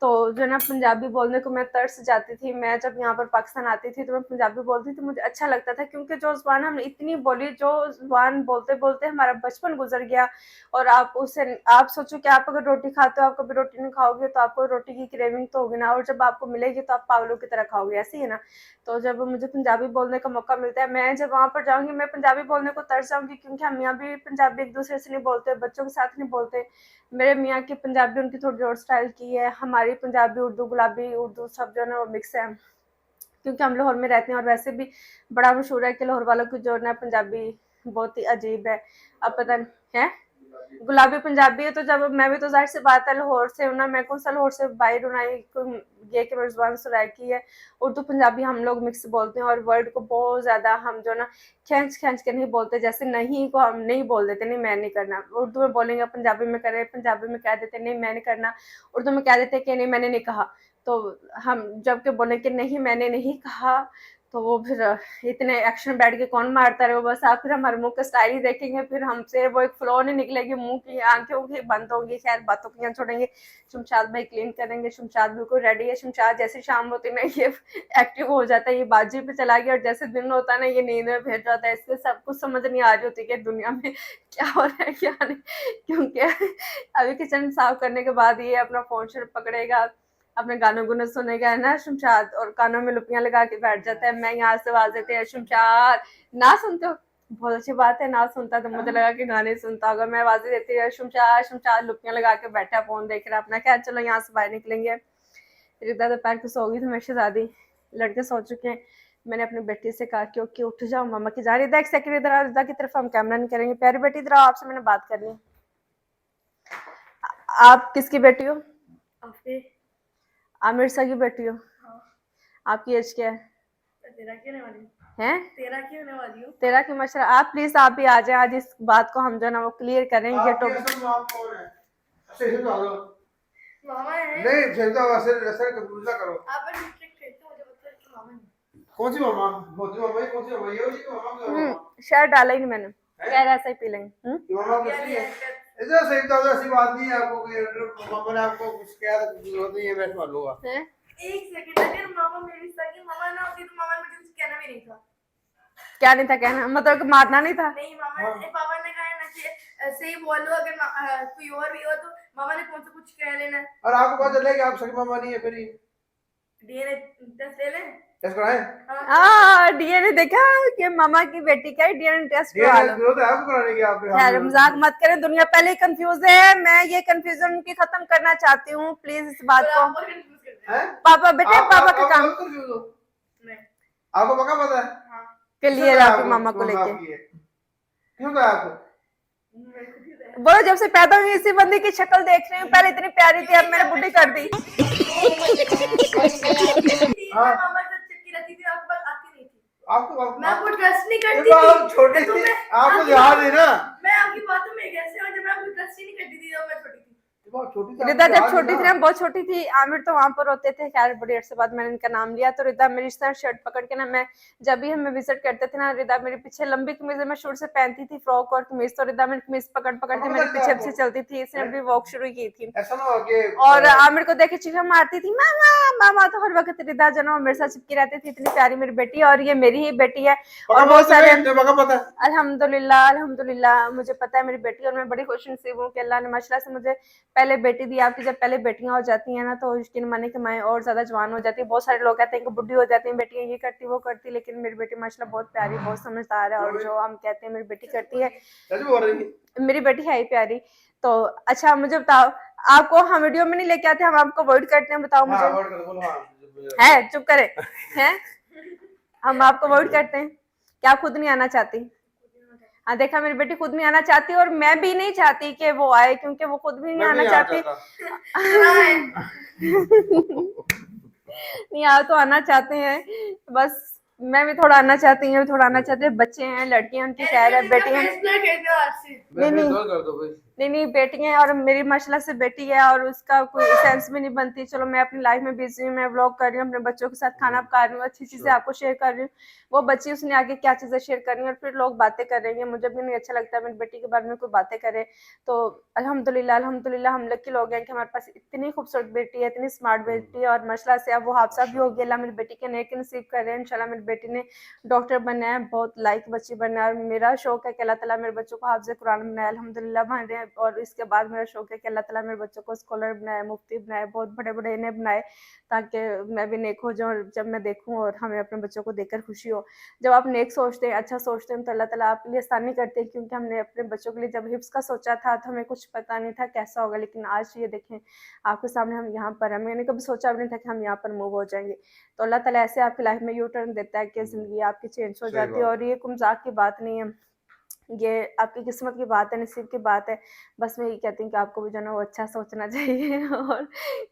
तो जो ना पंजाबी बोलने को मैं तरस जाती थी। मैं जब यहाँ पर पाकिस्तान आती थी तो मैं पंजाबी बोलती थी, मुझे अच्छा लगता था, क्योंकि जो ज़ुबान हमने इतनी बोली, जो ज़ुबान बोलते बोलते हमारा बचपन गुजर गया। और आप सोचो कि आप अगर रोटी खाते हो, आप कभी रोटी नहीं खाओगे तो आपको रोटी की क्रेविंग तो होगी ना, और जब आपको मिलेगी तो आप पागलों की तरह खाओगे, ऐसे ही है ना। तो जब मुझे पंजाबी बोलने का मौका मिलता है, मैं जब वहाँ पर जाऊँगी मैं पंजाबी बोलने को तरस जाऊँगी, क्योंकि हम यहाँ भी पंजाबी एक दूसरे से नहीं बोलते, बच्चों के साथ नहीं बोलते। मेरे मियाँ की पंजाबी उनकी थोड़ी और स्टाइल की है, हमारी पंजाबी उर्दू, गुलाबी उर्दू सब जो है ना वो मिक्स है, क्योंकि हम लाहौर में रहते हैं। और वैसे भी बड़ा मशहूर है कि लाहौर वालों की जो है ना पंजाबी बहुत ही अजीब है। अब पता नहीं है गुलाबी पंजाबी है, तो जब मैं भी तो जाहिर सी बात है लाहौर से हूँ ना, मैं कौन सा लाहौर से बाहर हूँ, ये कि मेरी ज़ुबान सुराय की है। उर्दू पंजाबी हम लोग मिक्स बोलते हैं, और वर्ड को बहुत ज़्यादा हम जो ना खींच के नहीं बोलते, जैसे नहीं को हम नहीं बोल देते, नहीं मैं नहीं करना। उर्दू में बोलेंगे पंजाबी में करें, पंजाबी में कह देते नहीं मैं नहीं करना, उर्दू में कह देते कि नहीं मैंने नहीं कहा। तो हम जब के बोले कि नहीं मैंने नहीं कहा, तो वो फिर इतने एक्शन बैठ के कौन मारता रहे, बस आप फिर हमारे मुंह का स्टाइल ही देखेंगे, फिर हमसे वो एक फ्लो नहीं निकलेगी, मुंह की आंखें होंगी बंद होंगी। खैर बातों की छोड़ेंगे। शमशाद भाई क्लीन करेंगे। शमशाद बिल्कुल रेडी है। शमशाद जैसे शाम होती है ना ये एक्टिव हो जाता है, ये बाजी पे चला गया, और जैसे दिन होता है ना ये नींद में भेज जाता है। इससे सब कुछ समझ नहीं आ रही होती कि दुनिया में क्या हो रहा है क्या नहीं, क्योंकि अभी किचन साफ करने के बाद ये अपना फोन पकड़ेगा, अपने गानों गुनों सुनेगा, है ना शमशाद, और कानों में लुपियां लगा के बैठ जाता है। मैं यहाँ से आवाज देते हैं शमशाद, ना सुनते हो, बहुत अच्छी बात है, ना सुनता तो मुझे लगा कि गाने सुनता होगा। मैं आवाजें देती है शमशाद शमशाद, लुपियां लगा के बैठा फोन देख रहा अपना। क्या चलो यहाँ से बाहर निकलेंगे। रिदा दोपहर को सो गई थी, मेरी शहजादी, लड़के सो चुके हैं। मैंने अपनी बेटी से कहा कि ओके उठ जाओ, मामा की जा रही है। एक सेकंड इधर आओ, रिदा की तरफ हम कैमरा नहीं करेंगे। प्यारी बेटी इधर आओ, आपसे मैंने बात करनी है। आप किसकी बेटी हो? आमिर शाह की बेटी हो? आपकी एज क्या है? तेरह की होने वाली हूँ। तेरह की माशाल्लाह। आप प्लीज आप भी आ जाए, आज इस बात को हम जो ना वो क्लियर करेंगे। तो नहीं करो। कौन सी मामा? मोती मामा ये कौन सी मामा? ये वाली कि मामा की मामा? शायद डाला ही नहीं मैंने, कह रहा ऐसा ही पी लेंगे। ये मामा की असली है। ऐसा सही बता दो, ऐसी बात नहीं है आपको कि मामा ने आपको कुछ किया तो जरूरत नहीं है, मैं संभाल लूंगा। हैं? एक सेकंड, अगर मामा मेरी सगी मामा ना होती तो मामा ने मुझे कुछ कहना भी नहीं था। क्या नहीं था कहना, मतलब कि मारना नहीं था। नहीं, मामा ने पापा ने कहा ना कि ऐसे ही बोलो, अगर कोई और भी हो तो मामा ने कौन सा कुछ कह लेना है। और आपको पता चले कि आप सगी मामा नहीं है, फिर डीएनए टेस्ट ले लें। टेस्ट कराएं? डीएनए देखा कि मामा की बेटी का ही डीएनए टेस्ट करवा डीएनए लो। जरूरत है आपको कराने की? आप खैर मजाक मत करें, दुनिया पहले ही कंफ्यूज है, मैं ये कंफ्यूजन की खत्म करना चाहती हूँ, प्लीज इस बात और को। आप और कंफ्यूज करते हैं। हैं? पापा बेटे, पापा का काम कंफ्यूज हो? नहीं। आपको पक्का पता है? हाँ, क्लियर है आपकी मामा को लेके। क्यों कहा आपको? मेरे को भी है। बोलो, जब से पैदा हुई इसी बंदी की शक्ल देख रही हूँ, पहले इतनी प्यारी थी, अब मैंने बुढ़ी कर दी। हाँ। मामा से चिपकी रहती थी, आपके पास आती नहीं थी। आपको मैं आपको ट्रस्ट नहीं करती जब आप थी। छोटे तो थे, मैं आपको आपकी याद बात- है ना? मैं आपकी बातों में कैसे हूँ, जब मैं आपको ट्रस्ट ही नहीं करती थी जब मैं छोटी थी। जब आप छोटी थी, रिदा आपको जब याद है छोटी ना? थी ना, बहुत छोटी थी, आमिर तो वहां पर होते थे। खैर बड़ी अर्से बाद मैंने इनका नाम लिया, तो रिदा मेरी इस तरह शर्ट पकड़ के ना, मैं जब भी हमें विजिट करते थे ना, रिदा मेरे पीछे लंबी कमीज मैं शुरू से पहनती थी, फ्रॉक और कमीज, तो रिदा मेरी कमीज पकड़ पकड़ के मेरे पीछे पीछे चलती थी। इसने अभी वॉक शुरू की थी ऐसा ना हो कि और आमिर को देखे चीखा मारती थी, मामा मामा, तो हर वक्त रिदा जो ना मेरे साथ चिपकी रहती थी। इतनी प्यारी मेरी बेटी है, और ये मेरी ही बेटी है। और बहुत सारे पता है। अल्हम्दुलिल्लाह अल्हम्दुलिल्लाह, मुझे पता है मेरी बेटी, और मैं बड़ी खुशनसीब हूँ कि अल्लाह ने माशाल्लाह से मुझे पहले बेटी दी। आपकी जब पहले बेटियां हो जाती हैं ना, तो यकीन माने कि मैं और ज्यादा जवान हो जाती है। बहुत सारे लोग कहते हैं कि बुढ़ी हो जाती हैं बेटियां, ये करती वो करती, लेकिन मेरी बेटी माशाल्लाह बहुत प्यारी, बहुत समझदार है, और जो हम कहते हैं मेरी बेटी करती है, सच बोल रही है? मेरी बेटी है ही प्यारी। तो अच्छा मुझे बताओ, आपको हम वीडियो में नहीं लेके आते, हम आपको अवॉइड करते हैं, बताओ हाँ, मुझे। अवॉइड कर दो, बोलो हाँ। है चुप करे, हैं हम आपको अवॉइड करते हैं, क्या खुद नहीं आना चाहती? हाँ देखा, मेरी बेटी खुद नहीं आना चाहती, और मैं भी नहीं चाहती कि वो आए, क्योंकि वो खुद भी नहीं आना चाहती। नहीं आ तो आना चाहते हैं, बस मैं भी थोड़ा आना चाहती हूँ, थोड़ा आना चाहते हैं। बच्चे हैं, लड़कियां उनकी खैर है, बेटियां नहीं बेटी है, और मेरी माशाल्लाह से बेटी है, और उसका कोई सेंस भी नहीं बनती। चलो मैं अपनी लाइफ में बिजी हूँ, मैं व्लॉग कर रही हूँ, अपने बच्चों के साथ खाना पका रही हूँ, अच्छी चीजें आपको शेयर कर रही हूँ। वो बच्ची उसने आगे क्या चीजें शेयर करनी है, और फिर लोग बातें कर रहे हैं, मुझे भी नहीं अच्छा लगता मेरी बेटी के बारे में कोई बातें करे। तो अल्हम्दुलिल्लाह अल्हम्दुलिल्लाह हम लकी लोग हैं कि हमारे पास इतनी खूबसूरत बेटी है, इतनी स्मार्ट बेटी है, और माशाल्लाह से अब वो हादसा भी हो गया। अल्लाह मेरी बेटी के नेक नसीब कर रहे हैं, इंशाल्लाह मेरी बेटी ने डॉक्टर बनना है, बहुत लाइक बच्ची बनना है, और मेरा शौक है कि अल्लाह ताला मेरे बच्चों को हाफिज़ कुरान बनाए, अल्हम्दुलिल्लाह बन रहे हैं। और इसके बाद मेरा शौक है कि अल्लाह ताला मेरे बच्चों को स्कॉलर बनाए, मुफ्ती बनाए, बहुत बड़े बड़े इन्हें बनाए, ताकि मैं भी नेक हो जाऊँ, और जब मैं देखूँ और हमें अपने बच्चों को देखकर खुशी हो। जब आप नेक सोचते हैं, अच्छा सोचते हैं, तो अल्लाह ताला आपके लिए आसानी करते हैं, क्योंकि हमने अपने बच्चों के लिए जब हिफ्स का सोचा था तो हमें कुछ पता नहीं था कैसा होगा, लेकिन आज ये देखें आपके सामने हम यहाँ पर हैं। मैंने कभी सोचा भी नहीं था कि हम यहाँ पर मूव हो जाएंगे। तो अल्लाह ताला ऐसे आपकी लाइफ में यू टर्न देता है कि ज़िंदगी आपकी चेंज हो जाती है, और ये कोई मजाक की बात नहीं है, ये आपकी किस्मत की बात है, नसीब की बात है। बस मैं यही कहती हूँ कि आपको भी जो है ना वो अच्छा सोचना चाहिए। और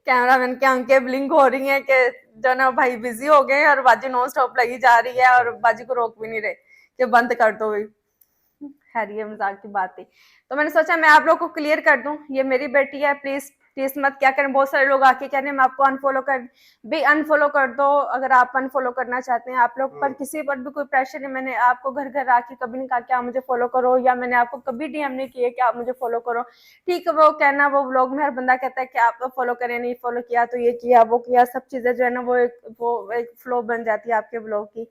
कैमरामैन की आंखें ब्लिंक हो रही हैं कि जो है ना भाई बिजी हो गए, और बाजी नॉन स्टॉप लगी जा रही है, और बाजी को रोक भी नहीं रहे कि बंद कर दो भाई। खैर ये मजाक की बात थी, तो मैंने सोचा मैं आप लोग को क्लियर कर दूं, ये मेरी बेटी है, प्लीज प्लीज मत क्या करें। बहुत सारे लोग आके कह रहे हैं मैं आपको अनफॉलो कर, भी अनफॉलो कर दो अगर आप अनफॉलो करना चाहते हैं। आप लोग पर किसी पर भी कोई प्रेशर नहीं, मैंने आपको घर घर आके कभी नहीं कहा कि आप मुझे फॉलो करो, या मैंने आपको कभी डीएम नहीं किए कि आप मुझे फॉलो करो। ठीक है, वो कहना वो व्लॉग में हर बंदा कहता है कि आप फॉलो करें, नहीं फॉलो किया तो ये किया वो किया, सब चीजें जो है ना वो एक फ्लो बन जाती है आपके व्लॉग की।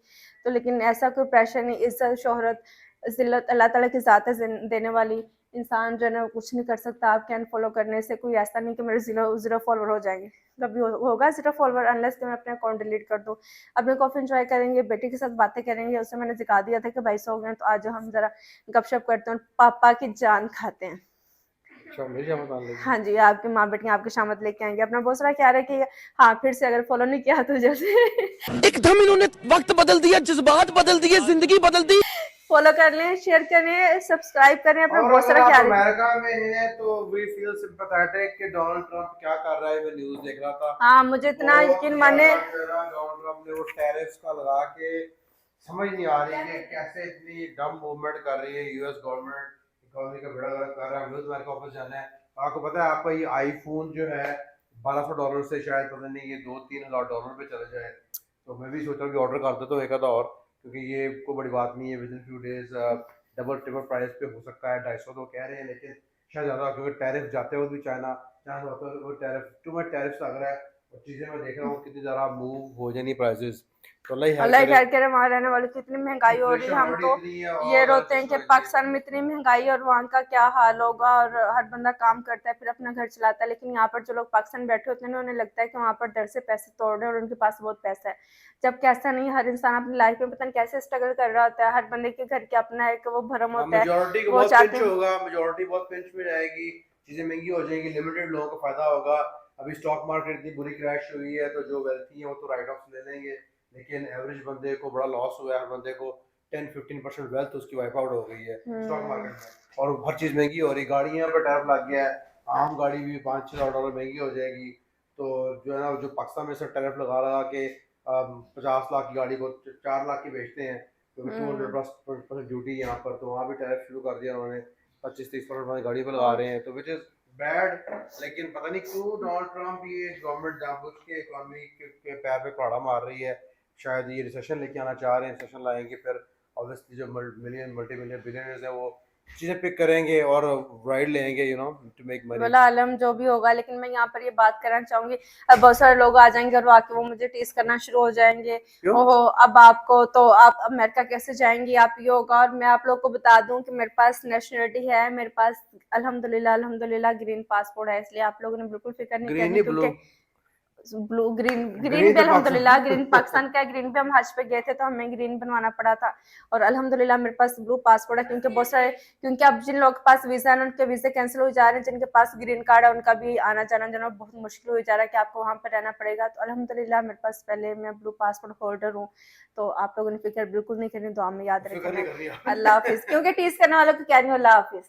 तो लेकिन ऐसा कोई प्रेशर नहीं, इज्जत शोहरत जिल्लत अल्लाह ताला की ज़ात है देने वाली। इंसान जो है ना कुछ नहीं कर सकता आपके अनफॉलो करने से। कोई ऐसा नहीं कि मेरे जीरो फॉलोवर हो जाएंगे, कभी होगा जीरो फॉलोवर अनलेस कि मैं अपने अकाउंट डिलीट कर दूँ। अपने कॉफी एंजॉय करेंगे, बेटी के साथ बातें करेंगे। उससे मैंने सिखा दिया था कि भाई सो गए तो आज हम जरा गपशप करते हैं, पापा की जान खाते हैं। हाँ जी, आपकी माँ बेटी आपकी शामत लेके आएंगे। अपना बहुत सारा ख्याल रखिएगा। हाँ फिर से अगर फॉलो नहीं किया तो जैसे एकदम इन्होंने वक्त बदल दिया, जज्बात बदल दिए, जिंदगी बदल दी। फॉलो कर लें, शेयर करें, सब्सक्राइब करें। अपना बहुत सारा ख्याल रखें। अमेरिका में है तो वी फील सिंपैथेटिक कि डोनाल्ड ट्रंप क्या कर रहा है। मैं न्यूज़ देख रहा था। हाँ मुझे इतना यकीन माने, डोनाल्ड ट्रंप ने वो टैरिफ्स का लगा के समझ नहीं आ रही कि कैसे इतनी डम मूवमेंट कर रही है यूएस गवर्नमेंट। इकोनॉमी का बेड़ा गर्क कर रहा है। हमें अमेरिका वापस जाना है। आपको पता है आपका ये आईफोन जो है $1200 से शायद पता नहीं ये $2-3 हज़ार पे चला जाए। तो मैं भी सोच रहा हूँ कि ऑर्डर कर देता हूँ एक आधा और, क्योंकि ये कोई बड़ी बात नहीं है, with in few days double triple price पे हो सकता है। 250 तो कह रहे हैं, लेकिन शायद ज़्यादा, क्योंकि टैरिफ जाते हुए भी चाइना चाहे होता है वो टैरिफ टू मच टैरिफ लग रहा है, और चीज़ें मैं देख रहा हूँ कितनी ज़्यादा मूव हो जानी प्राइसेस। तो अल्लाह अल्लाह हेल्प खैर करे, वहाँ रहने वालों की इतनी महंगाई हो रही है, हम तो ये रोते हैं कि पाकिस्तान में इतनी महंगाई और वहाँ का क्या हाल होगा, और हर बंदा काम करता है फिर अपना घर चलाता है, लेकिन यहाँ पर जो लोग पाकिस्तान बैठे होते हैं उन्हें लगता है कि वहाँ पर दर से पैसे तोड़ रहे हैं और उनके पास बहुत पैसा है, जबकि ऐसा नहीं। हर इंसान अपनी लाइफ में पता नहीं कैसे स्ट्रगल कर रहा होता है, हर बंदे के घर के अपना एक वो भरम होता है, मेजोरिटी को वो बहुत चाहते पिंच हैं। होगा, मेजोरिटी बहुत पिंच में जाएगी, चीज़ें महंगी हो जाएंगी, लिमिटेड लोगों को फायदा होगा। अभी स्टॉक मार्केट इतनी बुरी क्रैश हुई है, तो जो वेल्थी है वो तो राइट ऑफ ले लेंगे, लेकिन एवरेज बंदे को बड़ा लॉस हुआ है। हर बंदे को 10-15% वेल्थ उसकी वाइप आउट हो गई है स्टॉक मार्केट में, और हर चीज़ महंगी हो रही, गाड़ियाँ पर टैरिफ लग गया है, आम गाड़ी भी $5-6 महंगी हो जाएगी। तो जो है ना, जो पाकिस्तान में सब टैरिफ लगा के 50 लाख की गाड़ी को 4 लाख की बेचते हैं, क्योंकि 200+ ड्यूटी यहाँ पर, तो वहाँ भी टैरिफ शुरू कर दिया उन्होंने, 25-30% गाड़ी पर लगा रहे हैं, तो विच इज़ बैड। लेकिन पता नहीं क्यों डोनाल्ड ट्रम्प ये गवर्नमेंट जानबूझ के इकोनॉमी के पैर पे कुल्हाड़ा मार रही है। शायद ये रिसेशन लेके आना चाह रहे हैं, रिसेशन लाएंगे, फिर ऑब्वियसली जो मल्टी मिलियन बिलियनर्स हैं वो चीज़ें पिक करेंगे और राइड लेंगे, you know, to make money. वाला आलम जो भी होगा, लेकिन मैं यहाँ पर ये बात करना चाहूंगी, अब बहुत सारे लोग आ जाएंगे और आके वो मुझे टीज करना शुरू हो जाएंगे, ओहो अब आपको तो आप अमेरिका कैसे जाएंगी, आप ये होगा। और मैं आप लोग को बता दूं कि मेरे पास नेशनलिटी है, मेरे पास अल्हम्दुलिल्लाह ग्रीन पासपोर्ट है, इसलिए आप लोगों ने बिल्कुल फिक्र नहीं ग्रीन करनी, नहीं, ब्लू। क्योंकि ब्लू ग्रीन ग्रीन ग्रीन भी तो अल्हम्दुलिल्लाह, पाकिस्तान ग्रीन पाकिस्तान का है, ग्रीन पे हम हज पे गए थे तो हमें ग्रीन बनवाना पड़ा था, और अल्हम्दुलिल्लाह मेरे पास ब्लू पासपोर्ट है, क्योंकि बहुत सारे, क्योंकि अब जिन लोगों के पास वीजा है उनके वीजे कैंसिल हो जा रहे हैं, जिनके पास ग्रीन कार्ड है उनका भी आना जाना जो बहुत मुश्किल हो जा रहा है कि आपको वहाँ पर रहना पड़ेगा। तो अल्हम्दुलिल्लाह मेरे पास पहले मैं ब्लू पासपोर्ट होल्डर हूँ, तो आप लोगों ने फिक्र बिल्कुल नहीं करनी, दुआ में याद रखना। अल्लाह हाफिज, क्योंकि टीज करने वालों को क्या नहीं, अल्लाह हाफिज।